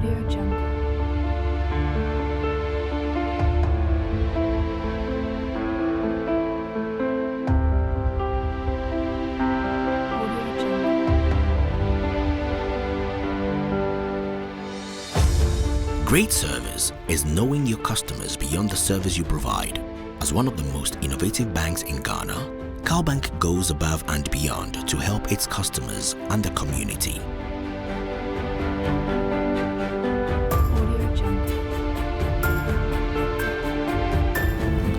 Audio Jungle. Great service is knowing your customers beyond the service you provide. As one of the most innovative banks in Ghana, CalBank goes above and beyond to help its customers and the community.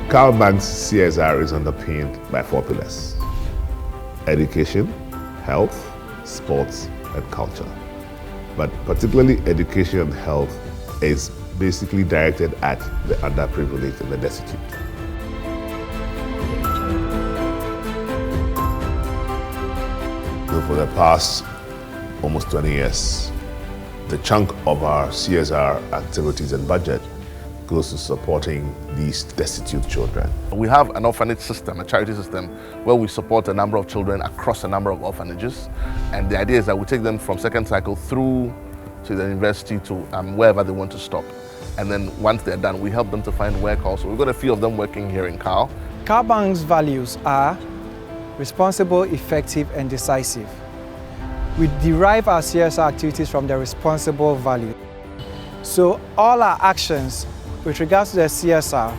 CalBank's CSR is underpinned by 4 pillars: education, health, sports, and culture. But particularly education and health is basically directed at the underprivileged and the destitute. So for the past almost 20 years, the chunk of our CSR activities and budget goes to supporting these destitute children. We have an orphanage system, a charity system, where we support a number of children across a number of orphanages. And the idea is that we take them from second cycle through to the university to wherever they want to stop. And then once they're done, we help them to find work also. We've got a few of them working here in Cal. CalBank's values are responsible, effective, and decisive. We derive our CSR activities from the responsible value. So all our actions with regards to the CSR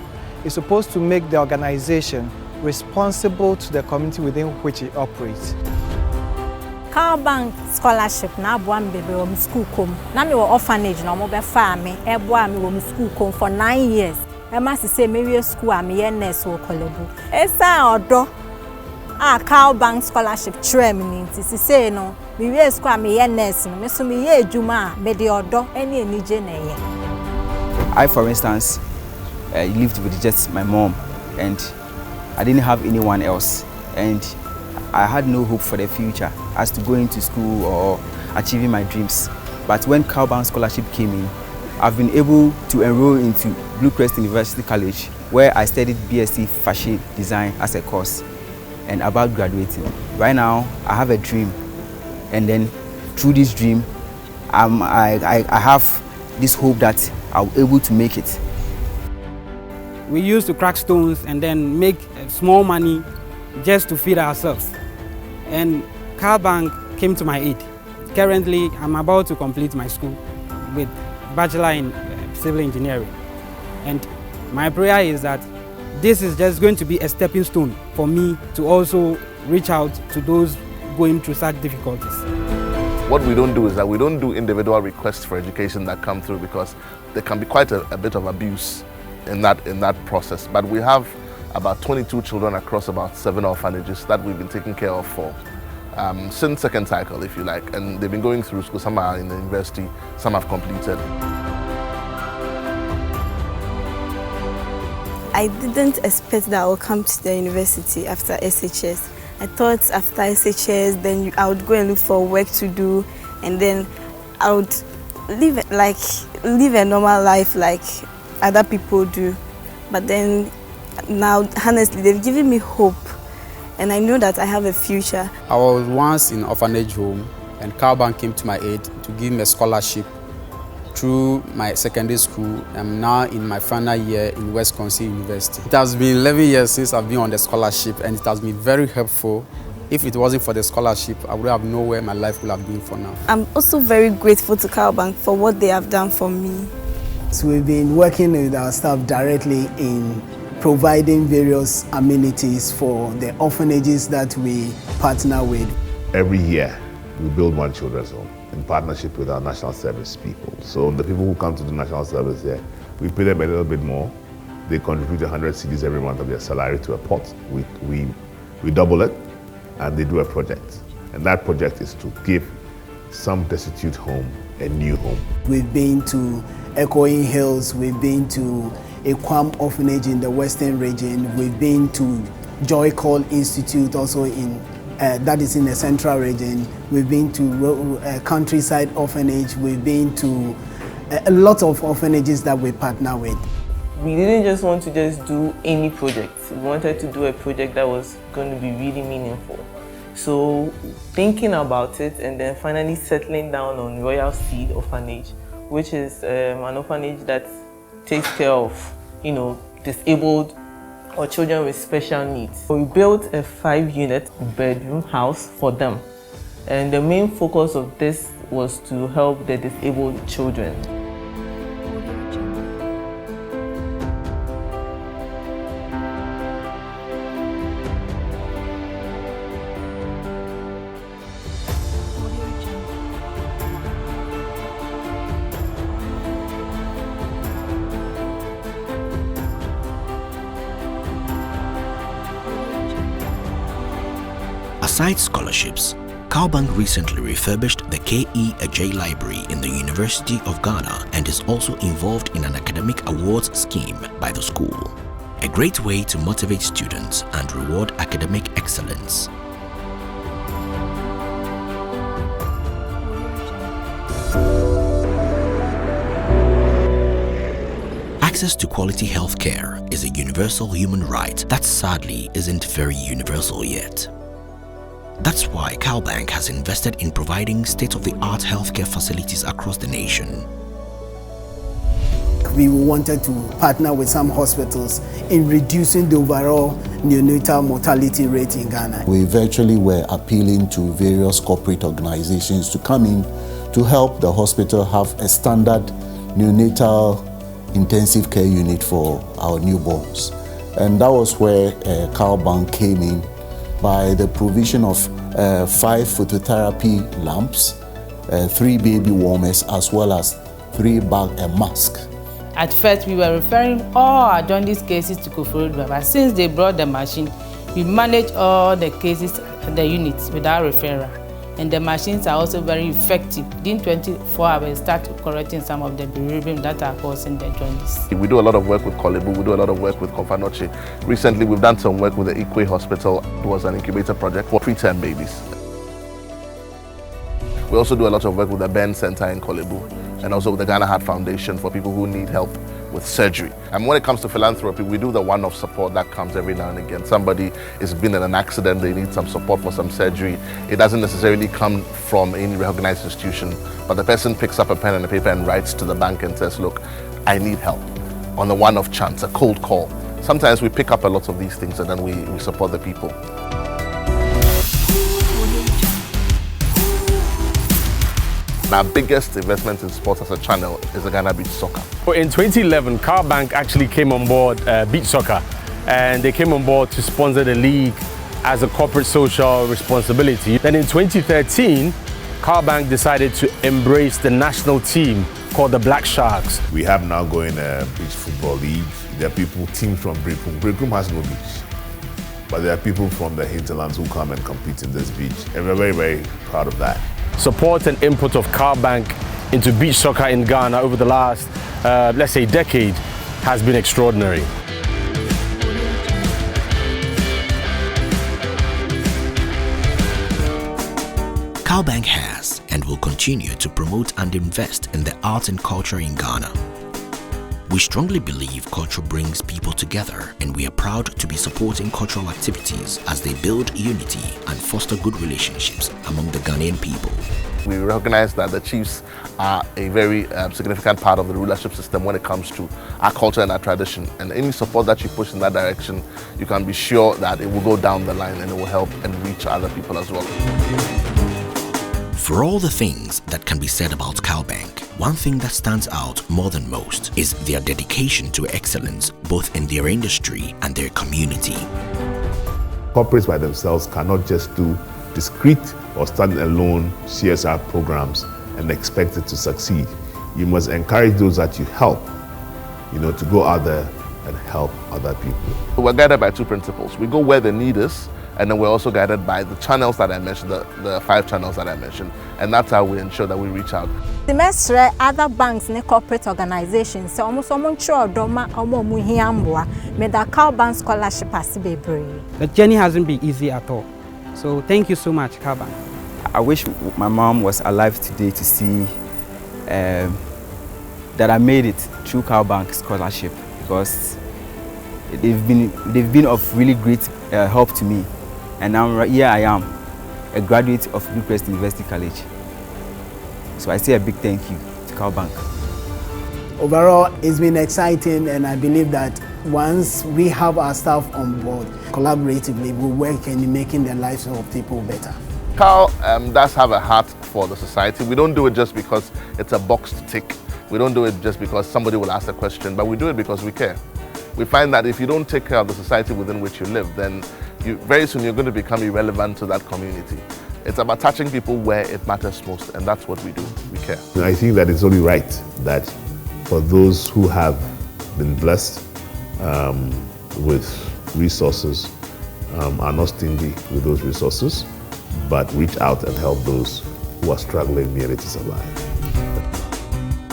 is supposed to make the organization responsible to the community within which it operates. CalBank scholarship na aboa me bebe wo school kom na me wo orphanage na mo be fa me e boa me wo school kom for 9 years e ma se me wie school a me ye nurse wo kolebu esa odo a CalBank scholarship trem ni nti se no me wie school a me ye nurse no me so me ye adwuma a me de odo ene enije na ye. I, for instance, lived with just my mom, and I didn't have anyone else, and I had no hope for the future as to going to school or achieving my dreams. But when CalBank scholarship came in, I've been able to enroll into Blue Crest University College, where I studied BSc Fashion Design as a course, and about graduating. Right now, I have a dream, and then through this dream, I have this hope that I'll be able to make it. We used to crack stones and then make small money just to feed ourselves. And CalBank came to my aid. Currently, I'm about to complete my school with Bachelor in Civil Engineering. And my prayer is that this is just going to be a stepping stone for me to also reach out to those going through such difficulties. What we don't do is that we don't do individual requests for education that come through, because there can be quite a bit of abuse in that process. But we have about 22 children across about 7 orphanages that we've been taking care of for since second cycle, if you like. And they've been going through school. Some are in the university, some have completed. I didn't expect that I would come to the university after SHS. I thought after SHS, then I would go and look for work to do, and then I would live a normal life like other people do. But then now, honestly, they've given me hope, and I know that I have a future. I was once in an orphanage home, and CalBank came to my aid to give me a scholarship through my secondary school. I'm now in my final year in Wisconsin University. It has been 11 years since I've been on the scholarship, and it has been very helpful. If it wasn't for the scholarship, I would have known where my life would have been for now. I'm also very grateful to CalBank for what they have done for me. So we've been working with our staff directly in providing various amenities for the orphanages that we partner with. Every year, we build one children's home in partnership with our national service people. So the people who come to the national service there, we pay them a little bit more. They contribute 100 cedis every month of their salary to a pot. We double it, and they do a project. And that project is to give some destitute home a new home. We've been to Echoing Hills, we've been to a Kwam orphanage in the Western region, we've been to Joy Call Institute also in that is in the Central region. We've been to Countryside Orphanage. We've been to a lot of orphanages that we partner with. We didn't just want to just do any project. We wanted to do a project that was going to be really meaningful. So thinking about it and then finally settling down on Royal Seed Orphanage which is an orphanage that takes care of, disabled or children with special needs. We built a 5-unit bedroom house for them. And the main focus of this was to help the disabled children. Aside scholarships, CalBank recently refurbished the K.E. Ajay Library in the University of Ghana and is also involved in an academic awards scheme by the school. A great way to motivate students and reward academic excellence. Access to quality health care is a universal human right that sadly isn't very universal yet. That's why CalBank has invested in providing state-of-the-art healthcare facilities across the nation. We wanted to partner with some hospitals in reducing the overall neonatal mortality rate in Ghana. We virtually were appealing to various corporate organizations to come in to help the hospital have a standard neonatal intensive care unit for our newborns. And that was where CalBank came in by the provision of 5 phototherapy lamps, 3 baby warmers, as well as 3 bag and mask. At first, we were referring all our jaundice cases to Koforidua, but since they brought the machine, we manage all the cases at the units without referral. And the machines are also very effective. Within 24 hours, start correcting some of the bilirubin that are causing the jaundice. We do a lot of work with Kolebu, we do a lot of work with Confanoche. Recently, we've done some work with the Ikwe Hospital. It was an incubator project for preterm babies. We also do a lot of work with the Ben Center in Kolebu and also with the Ghana Heart Foundation for people who need help with surgery. And when it comes to philanthropy, we do the one-off support that comes every now and again. Somebody has been in an accident, they need some support for some surgery. It doesn't necessarily come from any recognized institution, but the person picks up a pen and a paper and writes to the bank and says, look, I need help. On the one-off chance, a cold call. Sometimes we pick up a lot of these things and then we support the people. Our biggest investment in sports as a channel is the Ghana Beach Soccer. In 2011, CalBank actually came on board Beach Soccer, and they came on board to sponsor the league as a corporate social responsibility. Then in 2013, CalBank decided to embrace the national team called the Black Sharks. We have now going a beach football league. There are people, teams from Brekum. Brekum has no beach, but there are people from the hinterlands who come and compete in this beach, and we're very, very proud of that. Support and input of CalBank into beach soccer in Ghana over the last, let's say, decade has been extraordinary. CalBank has and will continue to promote and invest in the arts and culture in Ghana. We strongly believe culture brings people together, and we are proud to be supporting cultural activities as they build unity and foster good relationships among the Ghanaian people. We recognize that the chiefs are a very significant part of the rulership system when it comes to our culture and our tradition. And any support that you push in that direction, you can be sure that it will go down the line and it will help and reach other people as well. For all the things that can be said about CalBank, one thing that stands out more than most is their dedication to excellence, both in their industry and their community. Corporates by themselves cannot just do discrete or standalone CSR programs and expect it to succeed. You must encourage those that you help, to go out there and help other people. We're guided by 2 principles. We go where the need is, and then we're also guided by the channels that I mentioned, the 5 channels that I mentioned, and that's how we ensure that we reach out. The mestre other banks and corporate organizations so almost doma made the CalBank scholarship as The journey hasn't been easy at all. So thank you so much, CalBank. I wish my mom was alive today to see that I made it through CalBank scholarship, because they've been of really great help to me. And now here I am, a graduate of Bucharest University College. So I say a big thank you to CalBank. Overall, it's been exciting, and I believe that once we have our staff on board, collaboratively, we'll work in making the lives of people better. Cal does have a heart for the society. We don't do it just because it's a box to tick. We don't do it just because somebody will ask a question, but we do it because we care. We find that if you don't take care of the society within which you live, then very soon you're going to become irrelevant to that community. It's about touching people where it matters most, and that's what we do. We care. I think that it's only right that for those who have been blessed with resources, are not stingy with those resources, but reach out and help those who are struggling merely to survive.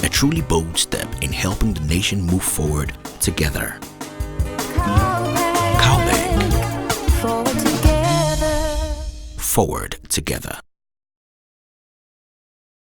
A truly bold step in helping the nation move forward together. CalBank. Forward together.